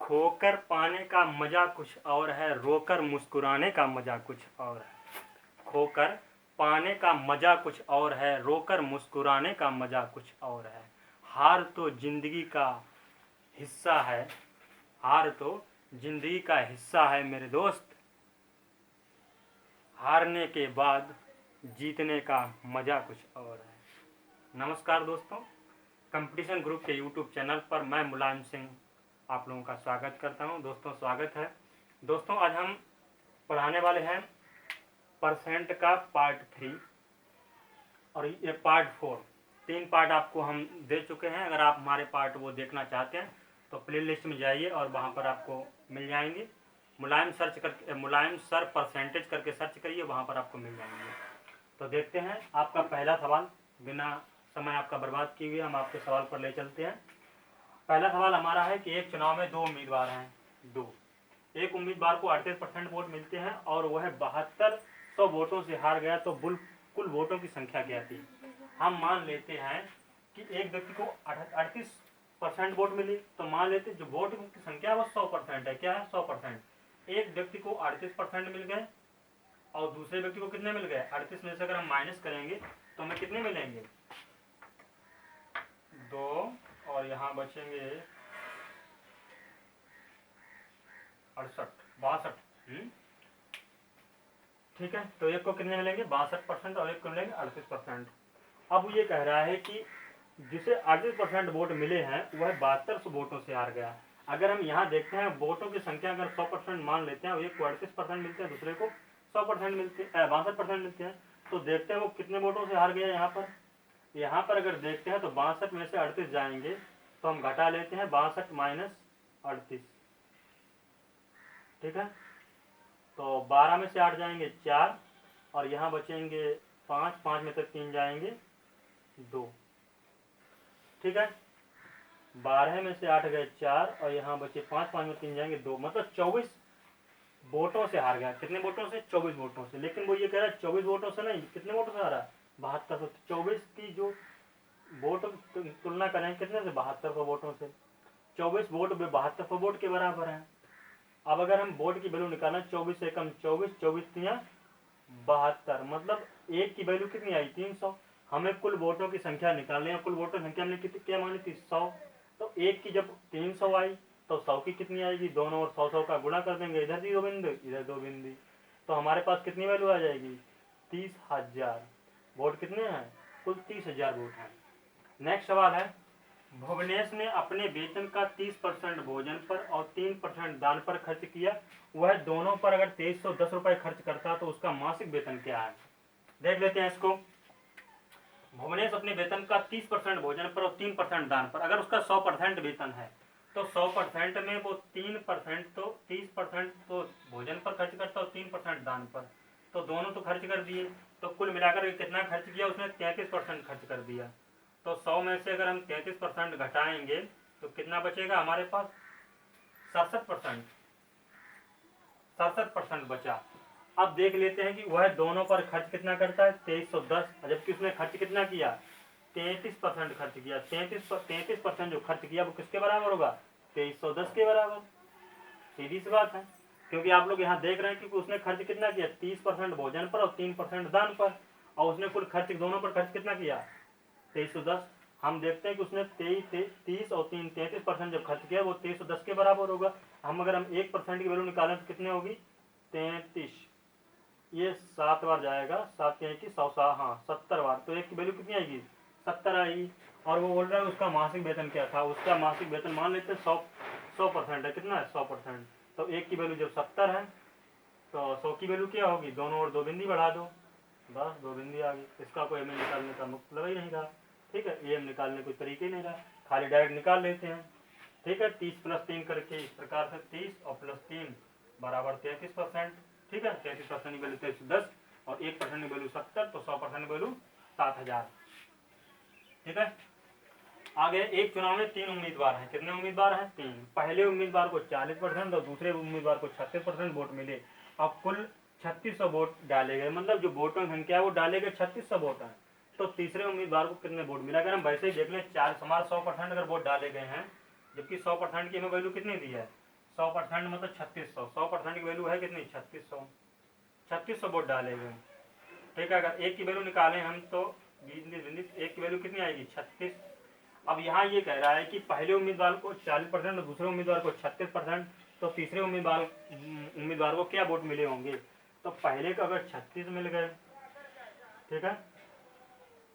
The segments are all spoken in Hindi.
खोकर पाने का मजा कुछ और है, रोकर मुस्कुराने का मजा कुछ और है। खोकर पाने का मजा कुछ और है, रोकर मुस्कुराने का मजा कुछ और है। हार तो जिंदगी का हिस्सा है, हार तो जिंदगी का हिस्सा है मेरे दोस्त। हारने के बाद जीतने का मजा कुछ और है। नमस्कार दोस्तों, कंपटीशन ग्रुप के यूट्यूब चैनल पर मैं मुलायम सिंह आप लोगों का स्वागत करता हूं। दोस्तों स्वागत है। दोस्तों आज हम पढ़ाने वाले हैं परसेंट का पार्ट 3 और ये पार्ट 4। 3 पार्ट आपको हम दे चुके हैं। अगर आप हमारे पार्ट वो देखना चाहते हैं तो प्ले लिस्ट में जाइए और वहाँ पर आपको मिल जाएंगे। मुलायम सर परसेंटेज करके सर्च करिए, वहाँ पर आपको मिल जाएंगे। तो देखते हैं आपका पहला सवाल। बिना समय आपका बर्बाद किए हुए हम आपके सवाल पर ले चलते हैं। पहला सवाल हमारा है कि एक चुनाव में 2 उम्मीदवार हैं। एक उम्मीदवार को 38% वोट मिलते हैं और वह 7200 वोटों से हार गया, तो कुल वोटों की संख्या क्या थी? हम मान लेते हैं कि एक व्यक्ति को 38% वोट मिली, तो मान लेते जो वोट की संख्या वो 100% है। क्या है? 100%। एक व्यक्ति को 38% मिल गए और दूसरे व्यक्ति को कितने मिल गए? 38 में से अगर हम माइनस करेंगे तो हमें कितने मिलेंगे? 2 और यहाँ बचेंगे 62। ठीक है, तो एक को कितने मिलेंगे? 62% और एक को मिलेंगे 38%। अब ये कह रहा है कि जिसे 38% वोट मिले हैं वह 7200 वोटों से हार गया। अगर हम यहाँ देखते हैं वोटों की संख्या अगर 100% मान लेते हैं, एक को 38% मिलते हैं, दूसरे को 100% मिलते हैं, 62% मिलते हैं, तो देखते हैं वो कितने वोटों से हार गया। यहाँ पर अगर देखते हैं तो 62 में से 38 जाएंगे तो हम घटा लेते हैं 62 माइनस 38। ठीक है, तो 12 में से 8 जाएंगे 4 और यहाँ बचेंगे 5 में से 3 जाएंगे 2। ठीक है, 12 में से 8 गए 4 और यहाँ बचे 5 में 3 जाएंगे 2, मतलब 24 वोटों से हार गया। कितने वोटों से? 24 वोटों से। लेकिन वो ये कह रहा है 24 वोटों से नहीं, कितने वोटों से हारा? 7200। 24 की जो वोट तुलना करें कितने से? 7200 वोटों से। 24 वोट 7200 वोट के बराबर है। अब अगर हम वोट की वैल्यू निकालें 24 से कम 24, 24 तिया 72, मतलब एक की वैल्यू कितनी आई? 300। हमें कुल वोटों की संख्या निकालनी है। कुल वोटों की संख्या हमने कितनी क्या मानी थी? 100। तो एक की जब 300 आई तो 100 की कितनी आएगी? दोनों और 100 का गुणा कर देंगे, इधर 0 बिंदु इधर 2 बिंदु, तो हमारे पास कितनी वैल्यू आ जाएगी? 30,000 वोट। कितने हैं? कुल 30,000 वोट हैं। नेक्स्ट सवाल है, भुवनेश ने अपने वेतन का 30% भोजन पर और 3% दान पर खर्च किया। वह दोनों पर अगर 2310 रुपए खर्च करता तो उसका मासिक वेतन क्या है? देख लेते हैं इसको। भुवनेश अपने वेतन का 30% भोजन पर और 3% दान पर, अगर उसका 100% वेतन है तो 100% में वो 3% तो 30% तो भोजन पर खर्च करता और 3% दान पर, तो दोनों तो खर्च कर दिए। तो कुल मिलाकर कितना खर्च किया उसने? 33% खर्च कर दिया। तो 100 में से अगर हम 33% घटाएंगे तो कितना बचेगा हमारे पास? 67% बचा। अब देख लेते हैं कि वह दोनों पर खर्च कितना करता है? 2310, जबकि उसने खर्च कितना किया? 33% खर्च किया। 33% जो खर्च किया वो किसके बराबर होगा? 2310 के बराबर। सीधी सी बात है, क्योंकि आप लोग यहाँ देख रहे हैं कि उसने खर्च कितना किया? 30% भोजन पर और 3% दान पर, और उसने कुल खर्च दोनों पर खर्च कितना किया? 2310। हम देखते हैं कि उसने 30 और 3 33% जब खर्च किया वो 2310 के बराबर होगा। हम अगर हम 1% की वैल्यू निकालें तो कितने होगी? 33, ये 7 बार जाएगा, 7 की 100, हाँ 70 बार, तो एक की वैल्यू कितनी आएगी? 70 आएगी। और वो बोल रहा है उसका मासिक वेतन क्या था? उसका मासिक वेतन मान लेते हैं 100% है। कितना है? 100%। तो एक की वैल्यू जब 70 है तो 100 की वैल्यू क्या होगी? दोनों और 2 बिंदी बढ़ा दो, बस 2 बिंदी आ गई। इसका कोई एम निकालने का मतलब ही नहीं रहा। ठीक है, एम निकालने कोई तरीके ही नहीं रहा, खाली डायरेक्ट निकाल लेते हैं। ठीक है, 30 + 3 करके इस प्रकार से 30 और +3 बराबर 33%। ठीक है, 33% की वैल्यू 2310 और 1% की वैल्यू 70, तो 100% की वैल्यू 7000। ठीक है, आगे एक चुनाव में 3 उम्मीदवार हैं। कितने उम्मीदवार हैं? 3। पहले उम्मीदवार को 40% और दूसरे उम्मीदवार को 36% वोट मिले। अब कुल 3600 वोट डाले गए, मतलब जो वोटों की संख्या है वो डाले गए 3600 वोट है। तो तीसरे उम्मीदवार को कितने वोट मिला? अगर हम वैसे ही देख लें, 4 हमारे 100% अगर वोट डाले गए हैं, जबकि 100% की हमें वैल्यू कितनी दी है? 100% मतलब 3600। 100% की वैल्यू है कितनी? 3600। 3600 वोट डाले गए। ठीक है, अगर एक की वैल्यू निकालें हम तो एक की वैल्यू कितनी आएगी? 36। अब यहाँ ये कह रहा है कि पहले उम्मीदवार को 40% और दूसरे उम्मीदवार को 36%, तो तीसरे उम्मीदवार को क्या वोट मिले होंगे? तो पहले को अगर 36 मिल गए, ठीक है,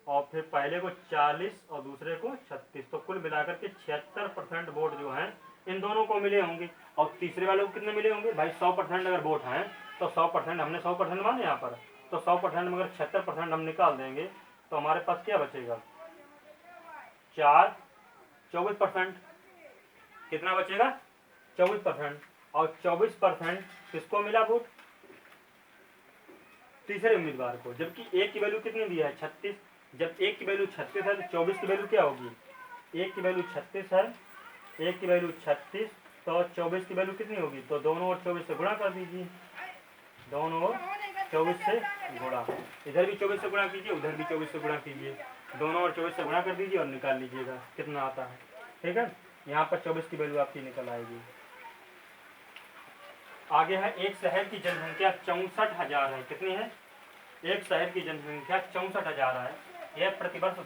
और फिर पहले को 40 और दूसरे को 36, तो कुल मिलाकर के 76% वोट जो हैं इन दोनों को मिले होंगे। और तीसरे वाले को कितने मिले होंगे भाई? 100% अगर वोट हैं तो 100% हमने 100% माने यहाँ पर, तो 100% में अगर 76% हम निकाल देंगे तो हमारे पास क्या बचेगा? 24%। कितना बचेगा? 24%। और 24% किसको मिला वोट? तीसरे उम्मीदवार को। जबकि एक की वैल्यू कितनी दी है? 36। जब एक की वैल्यू 36 है तो 24 की वैल्यू क्या होगी? एक की वैल्यू 36 है, एक की वैल्यू 36, तो 24 की वैल्यू कितनी होगी? तो दोनों ओर 24 से गुणा कर दीजिए, दोनों ओर 24 से गुणा, इधर भी 24 से गुणा कीजिए, उधर भी 24 से गुणा कीजिए, दोनों ओर 24 से गुणा कर दीजिए और निकाल लीजिएगा कितना आता है। ठीक है, यहाँ पर 24 की वैल्यू आपकी निकल आएगी। आगे है, एक शहर की जनसंख्या 64,000 है। कितनी है? एक शहर की जनसंख्या 64,000 है। यह प्रतिवर्ष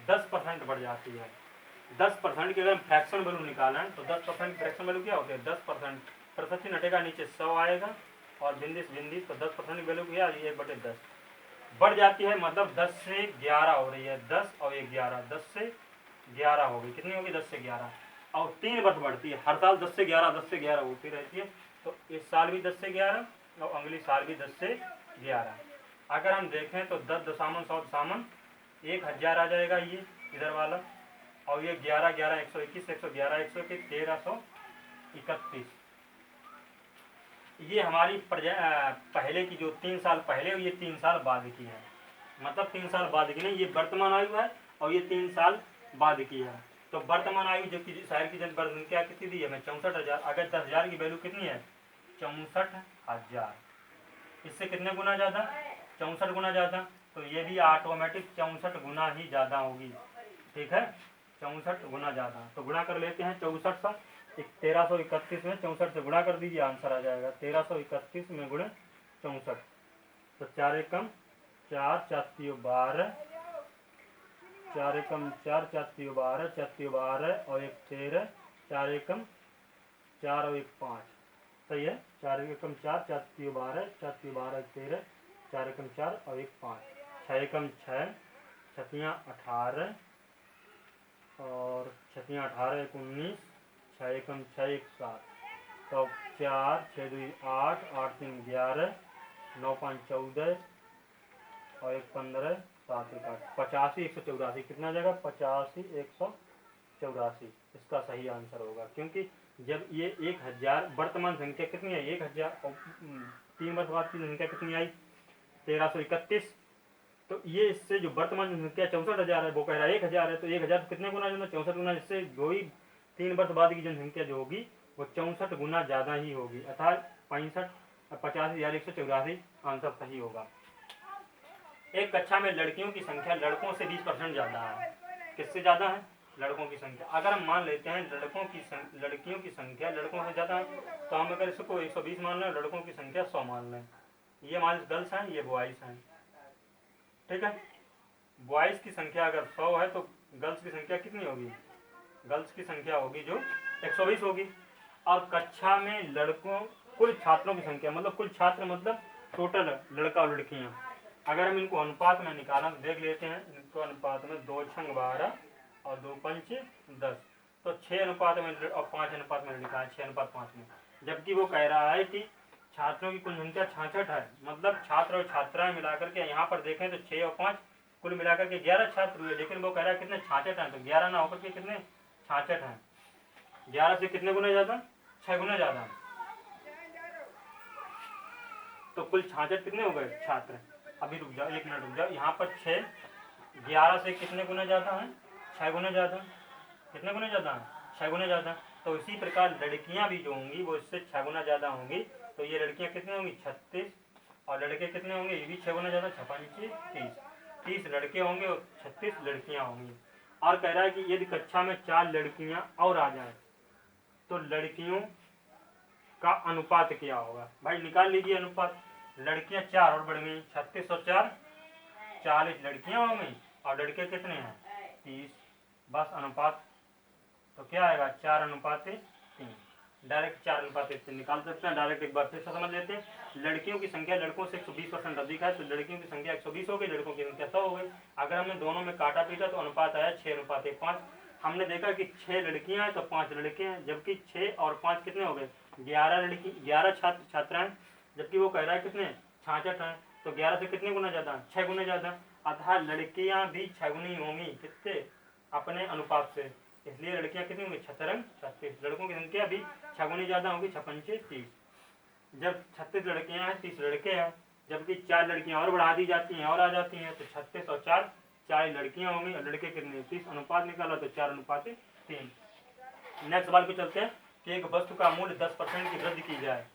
10% बढ़ जाती है। 10% की अगर फ्रैक्शन वैल्यू निकालें तो 10% फ्रैक्शन वैल्यू क्या होती है? 10%। प्रतिशत हटेगा, नीचे 100 आएगा और बिंदी, तो 10% की वैल्यू क्या? 1/10 बढ़ जाती है, मतलब 10 से 11 हो रही है। 10 और 11, 10 से 11 हो गई। कितनी होगी? 10 से 11। और 3 वर्ष बढ़ती है, हर साल 10 से 11, 10 से 11 होती रहती है। तो इस साल भी 10 से 11 और अगली साल भी 10 से 11। अगर हम देखें तो 10 दशामन 100 दशामन 1000 आ जाएगा ये इधर वाला, और ये 11 11 121 111 121 1331। ये हमारी पहले की जो 3 साल पहले और ये 3 साल बाद की है, मतलब 3 साल बाद की नहीं, ये वर्तमान आयु है और ये 3 साल बाद की है। तो वर्तमान आयु जबकि शहर की जनसंख्या कितनी दी है हमें? 64,000। अगर 10,000 की वैल्यू कितनी है? 64,000। इससे कितने गुना ज़्यादा? 64 गुना ज़्यादा। तो ये भी ऑटोमेटिक 64 गुना ही ज़्यादा होगी। ठीक है, 64 गुना ज़्यादा। तो गुणा कर लेते हैं 64 सा 1331 में 64 से गुणा कर दीजिए, आंसर आ जाएगा 1331 में गुणे 64। तो 4 एकम 4 4 12, 4 एकम 4 4 12, 4 12 और 1 13, 4 एकम 4 और 1 5। सही है, 4 एकम 4 4 12, 4 12 13, 4 एकम 4 और 1 5, 6 एकम 6, 6 18 और 6 18 1 19, 6 एकम 6 1 7। तो 4 6 2 8, 8 3 11, 9 5 14 और 1 15, 7 1 8, 85 184। कितना जाएगा? 85 184 इसका सही आंसर होगा। क्योंकि जब ये 1000 वर्तमान संख्या कितनी है? 1000 और 3 वर्ष बाद की संख्या कितनी आई? 1331। तो ये इससे जो वर्तमान संख्या 64,000 है वो कह रहा है 1000 है, तो 1000 कितने गुना ज़्यादा? 64 गुना। इससे जो ही 3 वर्ष बाद की जनसंख्या जो होगी वो 64 गुना ज़्यादा ही होगी, अर्थात 85,184 आंसर सही होगा। एक कक्षा में लड़कियों की संख्या लड़कों से 20% ज़्यादा है। किससे ज़्यादा है? लड़कों की संख्या। अगर हम मान लेते हैं लड़कियों की संख्या लड़कों से ज़्यादा है, तो हम अगर इसको 120 मान लें, लड़कों की संख्या 100 मान लें। ये हमारे गर्ल्स हैं, ये बॉयज़ हैं। ठीक है, बॉयज़ की संख्या अगर 100 है तो गर्ल्स की संख्या कितनी होगी? गर्ल्स की संख्या होगी जो 120 होगी। और कक्षा में लड़कों कुल छात्रों की संख्या, मतलब कुल छात्र मतलब टोटल लड़का और लड़कियां, अगर हम इनको अनुपात में निकालें तो देख लेते हैं। इनको अनुपात में 2 6 12 और 2 5 10, तो 6 अनुपात में और 5 अनुपात में लिखा है, 6 अनुपात 5 में। जबकि वो कह रहा है कि छात्रों की कुल संख्या 66 है, मतलब छात्र और छात्राएं मिलाकर के यहाँ पर देखें तो 6 और 5 कुल मिलाकर के 11 छात्र हुए। लेकिन वो कह रहा है कितने? 66 हैं। तो 11 ना होकर के कितने? 66 हैं। 11 से कितने गुना ज़्यादा? 6 गुना ज़्यादा। तो कुल 66 कितने हो गए छात्र? अभी रुक जाओ, 1 मिनट रुक जाओ। यहाँ पर 6 11 से कितने गुना ज़्यादा है? 6 गुना ज़्यादा। कितने गुना ज़्यादा है? 6 गुना ज़्यादा। तो इसी प्रकार लड़कियाँ भी जो होंगी वो इससे 6 गुना ज़्यादा होंगी। तो ये लड़कियाँ कितने होंगी? 36 और लड़के कितने होंगे? ये भी 6 गुना ज़्यादा, 6 5 30 लड़के होंगे और 36 लड़कियाँ होंगी। और कह रहा है कि यदि कक्षा में 4 लड़कियाँ और आ जाएं तो लड़कियों का अनुपात क्या होगा। भाई निकाल लीजिए अनुपात। लड़कियां 4 और बढ़ गई, 36 और 4 40 लड़कियां हो गई और लड़के कितने हैं 30। बस अनुपात तो क्या आएगा 4:3। डायरेक्ट 4:3 निकाल सकते हैं। डायरेक्ट एक बार फिर से समझ लेते हैं। लड़कियों की संख्या लड़कों से 120% अधिक है, तो लड़कियों की संख्या 120 हो गई, लड़कों की संख्या 100 हो गई। अगर हमने दोनों में काटा पीटा तो अनुपात आया 6:5। हमने देखा कि 6 लड़कियां हैं तो 5 लड़के हैं, जबकि 6 और 5 कितने हो गए 11 छात्र छात्राएं, जबकि वो कह रहा है कितने 66 हैं। तो 11 से कितने गुना ज़्यादा 6 गुना ज़्यादा। अतः लड़कियां भी 6 गुनी होंगी कितने अपने अनुपात से, इसलिए लड़कियां कितनी होंगी 36। लड़कों की संख्या भी 6 गुनी ज़्यादा होगी, 6×5 = 30। जब 36 लड़कियां हैं 30 लड़के हैं, जबकि 4 लड़कियां और बढ़ा दी जाती हैं और आ जाती हैं, तो 36 और 4 40 लड़कियां होंगी और लड़के कितने 30। अनुपात निकाला तो 4:3। नेक्स्ट सवाल पे चलते हैं कि एक वस्तु का मूल्य 10% की वृद्धि की जाए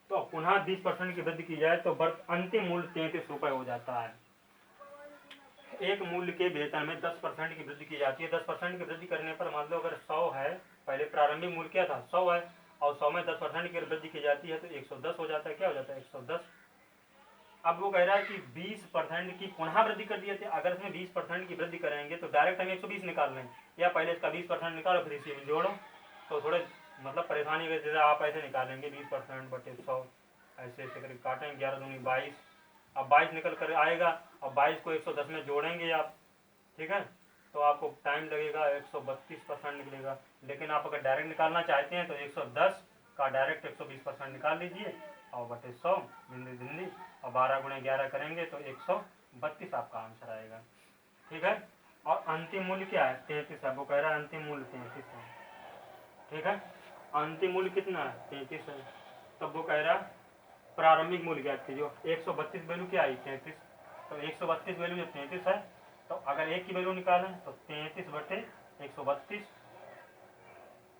तो पुनः 20% की वृद्धि की जाए तो अंतिम मूल्य 33 रुपये हो जाता है। एक मूल्य के वेतन में 10% की वृद्धि की जाती है। 10% की वृद्धि करने पर मान लो अगर 100 है, पहले प्रारंभिक मूल्य क्या था 100 है, और 100 में 10% की वृद्धि की जाती है तो 110 हो जाता है। क्या हो जाता है 110। अब वो कह रहा है कि 20% की पुनः वृद्धि कर दी जाती है। अगर इसमें 20% की वृद्धि करेंगे तो डायरेक्ट हम 120 निकाल लें, या पहले इसका 20% निकालो फिर इसी में जोड़ो, तो थोड़े मतलब परेशानी वजह से आप ऐसे निकालेंगे 20% बटे 100, ऐसे ऐसे करके काटेंगे, 11 दूनी 22। अब 22 निकल कर आएगा और 22 को 110 में जोड़ेंगे आप, ठीक है, तो आपको टाइम लगेगा 132% निकलेगा। लेकिन आप अगर डायरेक्ट निकालना चाहते हैं तो 110 का डायरेक्ट 120% निकाल लीजिए और बटे 100 बिंदी और 12 × 11 करेंगे तो 132 आपका आंसर आएगा। ठीक है, और अंतिम मूल्य क्या है 33 है। वो कह रहा है अंतिम मूल्य 33 है। ठीक है, अंतिम मूल्य कितना है 33 है। तब वो कह रहा प्रारंभिक मूल्य ज्ञात कीजिए। 132 वैल्यू क्या आई 33, तो 132 वैल्यू जब 33 है तो अगर एक की वैल्यू निकालें तो 33 बटे 132।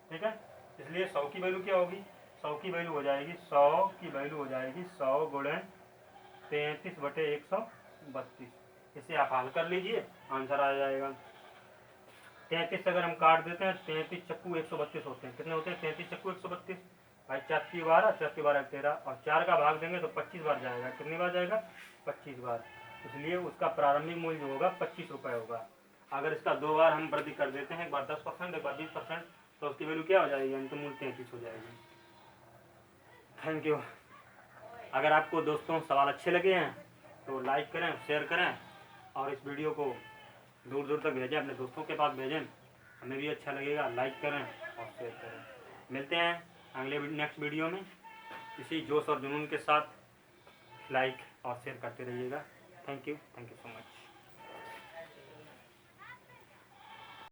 ठीक है, इसलिए 100 की वैल्यू क्या होगी 100 की वैल्यू हो जाएगी 100 की वैल्यू हो जाएगी 100 × 33 बटे 132। इसे आप हल कर लीजिए, आंसर आ जाएगा। 33 से अगर हम काट देते हैं 33 चक्कू 132 होते हैं। कितने होते हैं 33 चक्कू 132। भाई 4×12 4×12 13 और 4 का भाग देंगे तो 25 बार जाएगा। कितनी बार जाएगा 25 बार, इसलिए उसका प्रारंभिक मूल्य जो होगा 25 रुपये होगा। अगर इसका 2 बार हम वृद्धि कर देते हैं, एक बार 10% एक बार 20%, तो उसकी वैल्यू क्या हो जाएगी अंतिम मूल्य 33 हो जाएगी। Thank you. अगर आपको दोस्तों सवाल अच्छे लगे हैं तो लाइक करें, शेयर करें और इस वीडियो को दूर दूर तक भेजें, अपने दोस्तों के पास भेजें, हमें भी अच्छा लगेगा। लाइक करें और शेयर करें। मिलते हैं अगले नेक्स्ट वीडियो में। इसी जोश और जुनून के साथ लाइक और शेयर करते रहिएगा। Thank you so much.